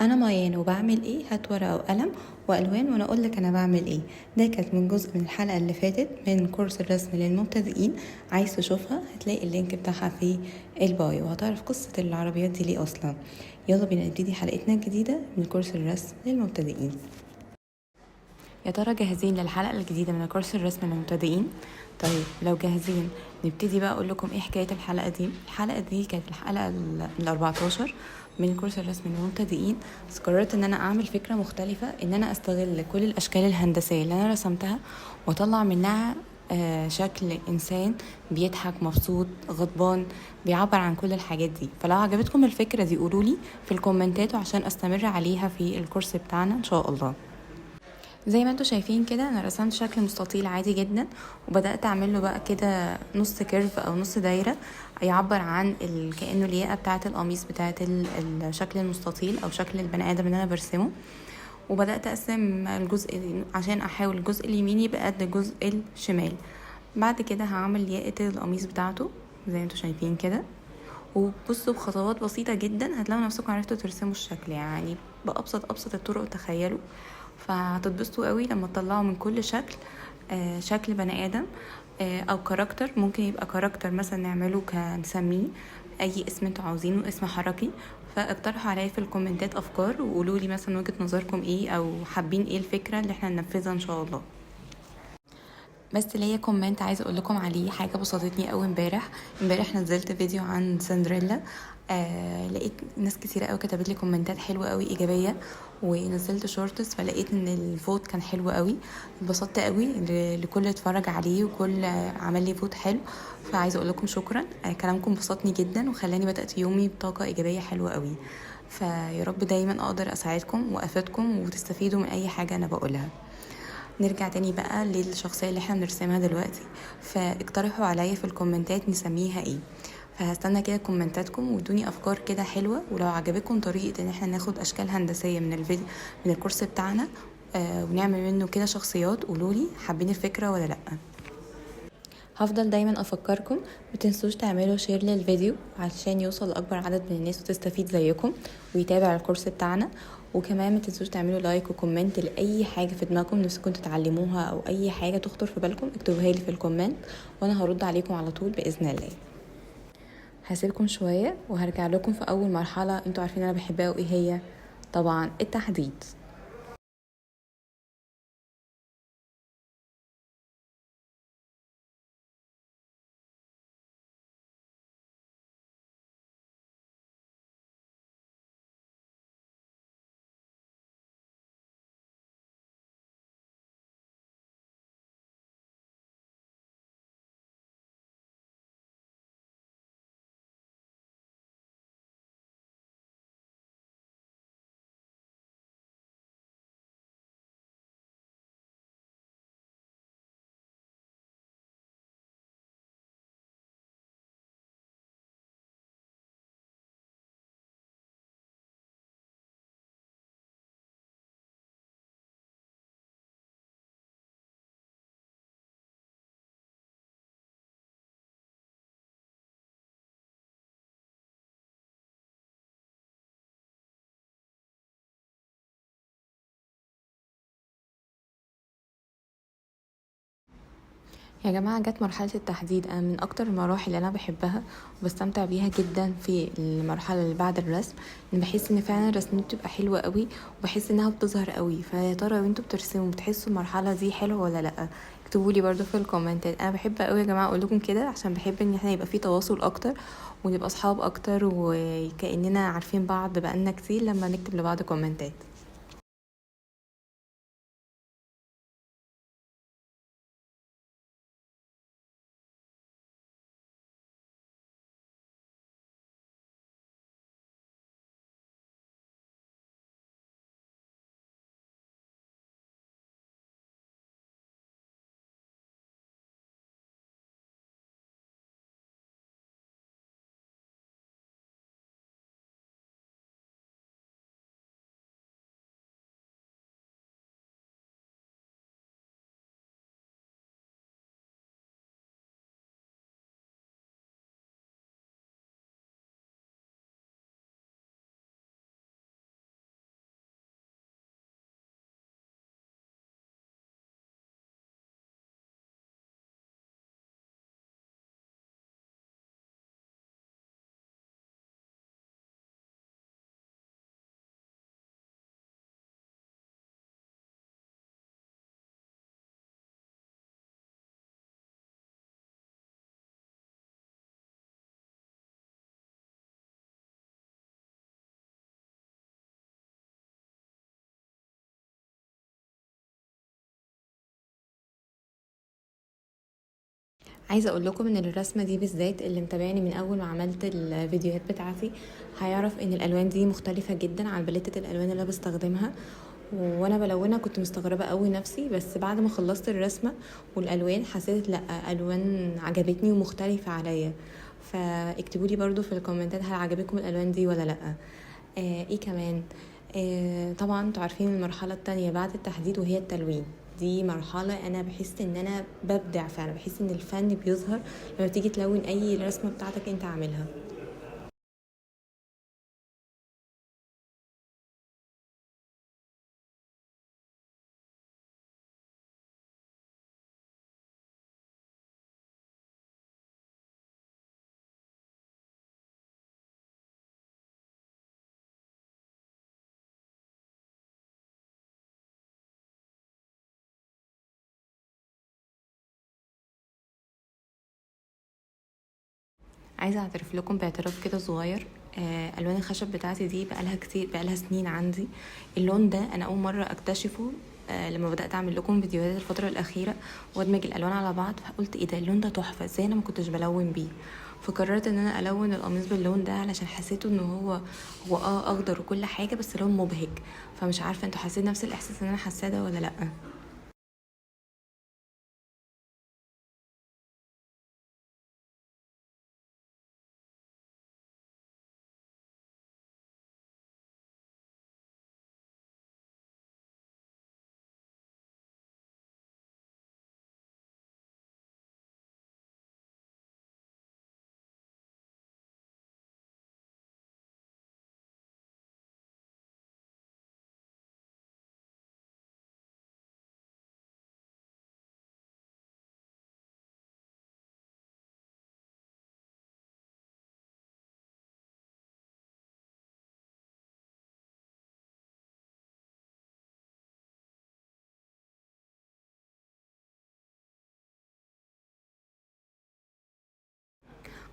انا ميان وبعمل ايه؟ هات ورقه وقلم والوان وانا اقول لك انا بعمل ايه. ده كانت من جزء من الحلقه اللي فاتت من كورس الرسم للمبتدئين. عايز تشوفها هتلاقي اللينك بتاعها في البايو وهتعرف قصه العربيات دي ليه اصلا. يلا بينا نبتدي حلقتنا الجديده من كورس الرسم للمبتدئين. يا ترى جاهزين للحلقه الجديده من كورس الرسم للمبتدئين؟ طيب لو جاهزين نبتدي بقى. اقول لكم ايه حكايه الحلقه دي. الحلقه دي كانت الحلقه ال 14 من كورس الرسم للمبتدئين. بس قررت ان انا اعمل فكره مختلفه، ان انا استغل كل الاشكال الهندسيه اللي انا رسمتها واطلع منها شكل انسان بيضحك مبسوط غضبان، بيعبر عن كل الحاجات دي. فلو عجبتكم الفكره دي قولولي في الكومنتات وعشان استمر عليها في الكورس بتاعنا ان شاء الله. زي ما انتوا شايفين كده انا رسمت شكل مستطيل عادي جدا، وبدات اعمل له بقى كده نص كيرف او نص دايره يعبر عن كانه الياقه بتاعه القميص بتاعه الشكل المستطيل او شكل البني ادم اللي انا برسمه. وبدات اقسم الجزء عشان احاول الجزء اليمين يبقى قد الجزء الشمال. بعد كده هعمل ياقه القميص بتاعته زي ما انتوا شايفين كده. وبصوا بخطوات بسيطة جدا هتلاقوا نفسكم عرفتوا ترسموا الشكل، يعني بأبسط الطرق تخيلوا. فهتتبسطوا قوي لما تطلعوا من كل شكل شكل بني آدم أو كاركتر. ممكن يبقى كاركتر مثلا نعمله كنسميه أي اسم انتوا عاوزينه، اسم حركي. فاقترحوا عليا في الكومنتات أفكار وقولوا لي مثلا وجهة نظركم ايه أو حابين ايه الفكرة اللي احنا ننفذها ان شاء الله. بس ليا كومنت عايزه اقول لكم عليه، حاجه بسطتني قوي. امبارح نزلت فيديو عن سندريلا. لقيت ناس كتير قوي كتبت لي كومنتات حلوه قوي ايجابيه، ونزلت شورتس فلقيت ان الفوت كان حلو قوي. اتبسطت قوي لكل اتفرج عليه وكل عمل لي فوت حلو. فعايزه اقول لكم شكرا. كلامكم بسطني جدا وخلاني بدات يومي بطاقه ايجابيه حلوه قوي. فيا رب دايما اقدر اساعدكم وافيدكم وتستفيدوا من اي حاجه انا بقولها. نرجع تاني بقى للشخصية اللي احنا بنرسمها دلوقتي. فاقترحوا عليا في الكومنتات نسميها ايه. فهستنى كده كومنتاتكم وادوني افكار كده حلوة. ولو عجبكم طريقة ان احنا ناخد اشكال هندسية من الفيديو من الكورس بتاعنا ونعمل منه كده شخصيات، قولولي حابين الفكرة ولا لأ. هفضل دايما افكركم متنسوش تعملوا شير للفيديو عشان يوصل لاكبر عدد من الناس وتستفيد زيكم ويتابع الكورس بتاعنا. وكمان متنسوش تعملوا لايك وكومنت لاي حاجه في دماغكم نفسكم تتعلموها او اي حاجه تخطر في بالكم اكتبوها لي في الكومنت وانا هرد عليكم على طول باذن الله. هسيبكم شويه وهرجع لكم في اول مرحله انتوا عارفين انا بحبها وايه هي. طبعا التحديد. يا جماعة جت مرحلة التحديد أنا من أكتر المراحل اللي أنا بحبها وبستمتع بيها جدا في المرحلة اللي بعد الرسم. إن بحس إن فعلا رسمتي بتبقى حلوة قوي وبحس إنها بتظهر قوي. فيا ترى وانتوا بترسموا بتحسوا المرحلة دي حلوة ولا لأ؟ اكتبولي برضو في الكومنتات. أنا بحب قوي يا جماعة أقول لكم كده عشان بحب إن احنا يبقى في تواصل أكتر ونبقى أصحاب أكتر وكأننا عارفين بعض بقالنا كتير لما نكتب لبعض كومنتات. عايزه اقول لكم ان الرسمه دي بالذات اللي متابعني من اول ما عملت الفيديوهات بتاعتي هيعرف ان الالوان دي مختلفه جدا عن باليتة الالوان اللي انا بستخدمها. وانا بلونها كنت مستغربه قوي نفسي، بس بعد ما خلصت الرسمه والالوان حسيت لا، الوان عجبتني ومختلفه عليا. فاكتبوا لي برضو في الكومنتات هل عجبتكم الالوان دي ولا لا. ايه كمان؟ طبعا انتوا عارفين المرحله التانية بعد التحديد وهي التلوين. دي مرحلة أنا بحس إن أنا ببدع فعلا، بحس إن الفن بيظهر لما تيجي تلون أي رسمة بتاعتك أنت عاملها. عايزة أعترف لكم باعتراف كده صغير. ألوان الخشب بتاعتي دي بقالها كتير، بقالها سنين عندي. اللون ده أنا أول مرة أكتشفه لما بدأت أعمل لكم فيديوهات الفترة الأخيرة وأدمج الألوان على بعض، فقلت إيه ده، اللون ده تحفة، إزاي أنا ما كنتش بلون بيه. فقررت ان انا الون القميص باللون ده علشان حسيته ان هو اخضر وكل حاجه، بس لون مبهج. فمش عارفه انتوا حسيت نفس الاحساس اللي انا حاساه ده ولا لا.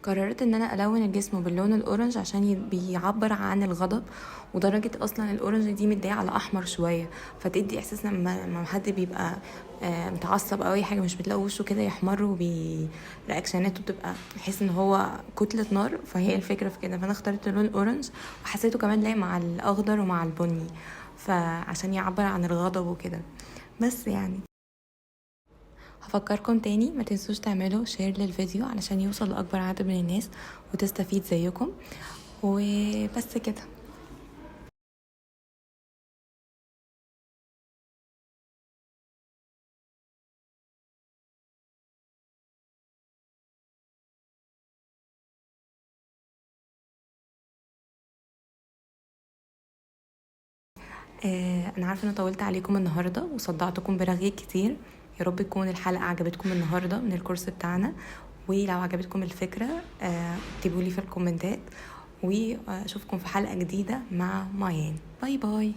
قررت ان انا الون الجسم باللون الاورنج عشان بيعبر عن الغضب، ودرجه اصلا الاورنج دي مديه على احمر شويه، فتدي احساس لما حد بيبقى متعصب او اي حاجه مش بتلاقي وشه كده يحمر رياكشناته بتبقى تحس ان هو كتله نار. فهي الفكره في كده، فانا اخترت اللون اورنج وحسيته كمان لايق مع الاخضر ومع البني، فعشان يعبر عن الغضب وكده. بس يعني هفكركم تاني ما تنسوش تعملوا شير للفيديو علشان يوصل لأكبر عدد من الناس وتستفيد زيكم. وبس كده. انا عارفه ان طولت عليكم النهارده وصدعتكم برغي كتير. يا رب تكون الحلقه عجبتكم النهارده من الكورس بتاعنا، ولو عجبتكم الفكره اكتبوا لي في الكومنتات، واشوفكم في حلقه جديده مع مايان. باي باي.